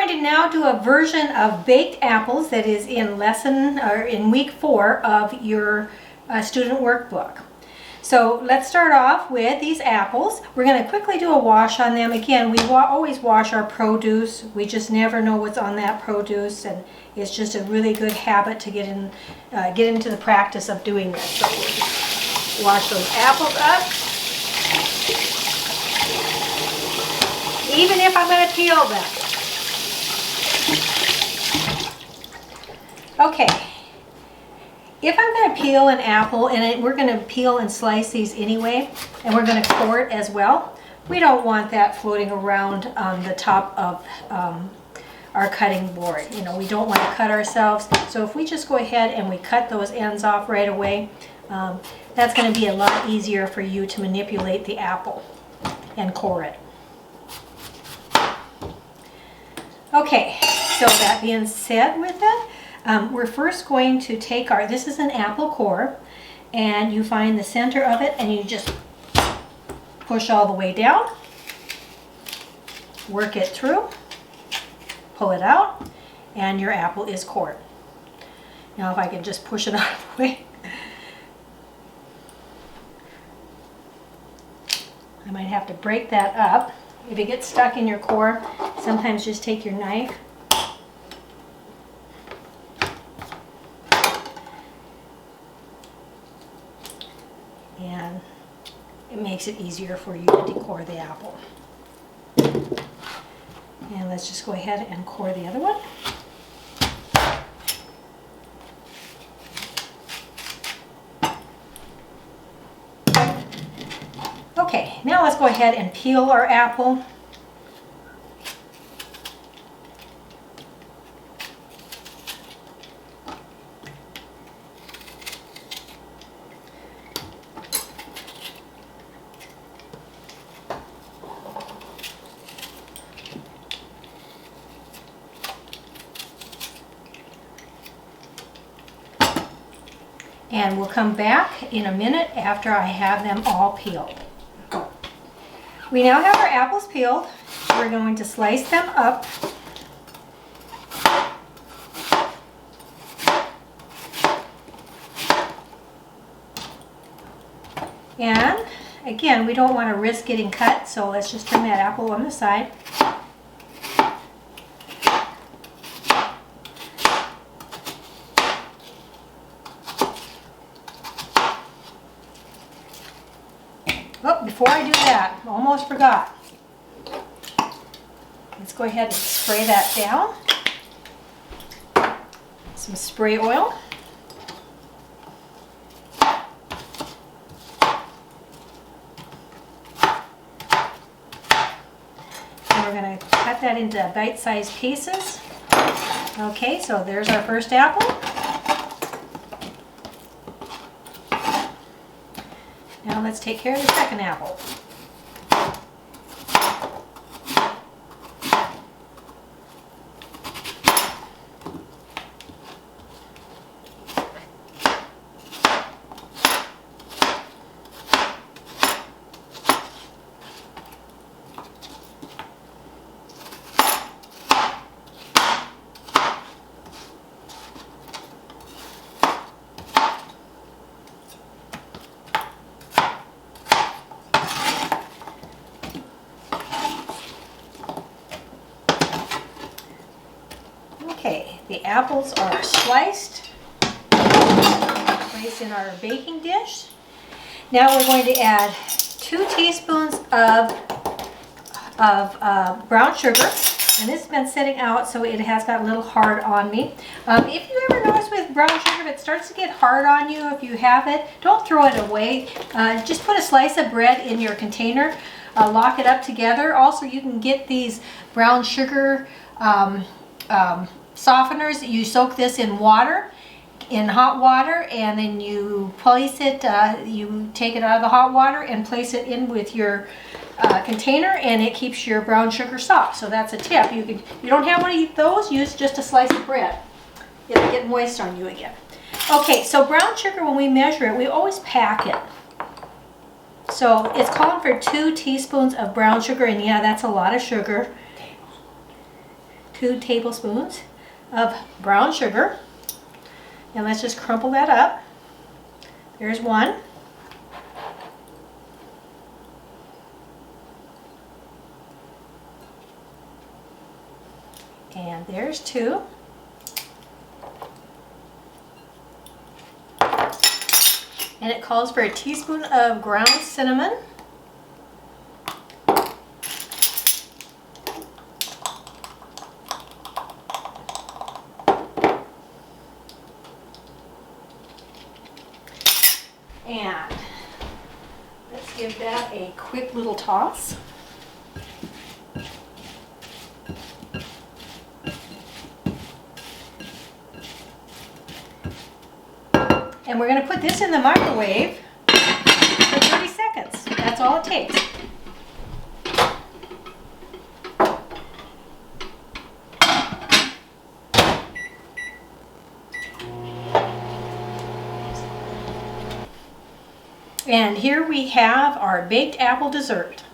going to now do a version of baked apples that is in week 4 of your student workbook. So let's start off with these apples. We're going to quickly do a wash on them. Again, we always wash our produce. We just never know what's on that produce, and it's just a really good habit to get into the practice of doing this. So we'll just wash those apples up. Even if I'm going to peel them. Okay. If I'm going to peel an apple, and we're going to peel and slice these anyway, and we're going to core it as well, we don't want that floating around on the top of our cutting board. You know, we don't want to cut ourselves. So if we just go ahead and we cut those ends off right away, that's going to be a lot easier for you to manipulate the apple and core it. Okay, so that being said with it, we're first going to take this is an apple core, and you find the center of it and you just push all the way down, work it through, pull it out, and your apple is cored. Now if I can just push it out of the way. I might have to break that up. If it gets stuck in your core, sometimes just take your knife and it makes it easier for you to decore the apple. And let's just go ahead and core the other one. Okay, now let's go ahead and peel our apple. And we'll come back in a minute after I have them all peeled. We now have our apples peeled. We're going to slice them up. And again, we don't want to risk getting cut, so let's just turn that apple on the side. Oh, before I do that, almost forgot. Let's go ahead and spray that down. Some spray oil. And we're going to cut that into bite-sized pieces. Okay, so there's our first apple. Now let's take care of the second apple. Okay, the apples are sliced, placed in our baking dish. Now we're going to add 2 teaspoons of brown sugar, and this has been sitting out so it has got a little hard on me. If you ever notice with brown sugar, if it starts to get hard on you, if you have it, don't throw it away. Just put a slice of bread in your container, lock it up together. Also, you can get these brown sugar softeners. You soak this in water, in hot water, and then you place it, you take it out of the hot water and place it in with your container, and it keeps your brown sugar soft. So that's a tip. You don't have one of those, use just a slice of bread. It'll get moist on you again. Okay, so brown sugar, when we measure it, we always pack it. So it's calling for 2 teaspoons of brown sugar, and yeah, that's a lot of sugar. 2 tablespoons of brown sugar. And let's just crumple that up. There's 1. And there's 2. And it calls for a teaspoon of ground cinnamon. And let's give that a quick little toss. And we're going to put this in the microwave for 30 seconds. That's all it takes. And here we have our baked apple dessert.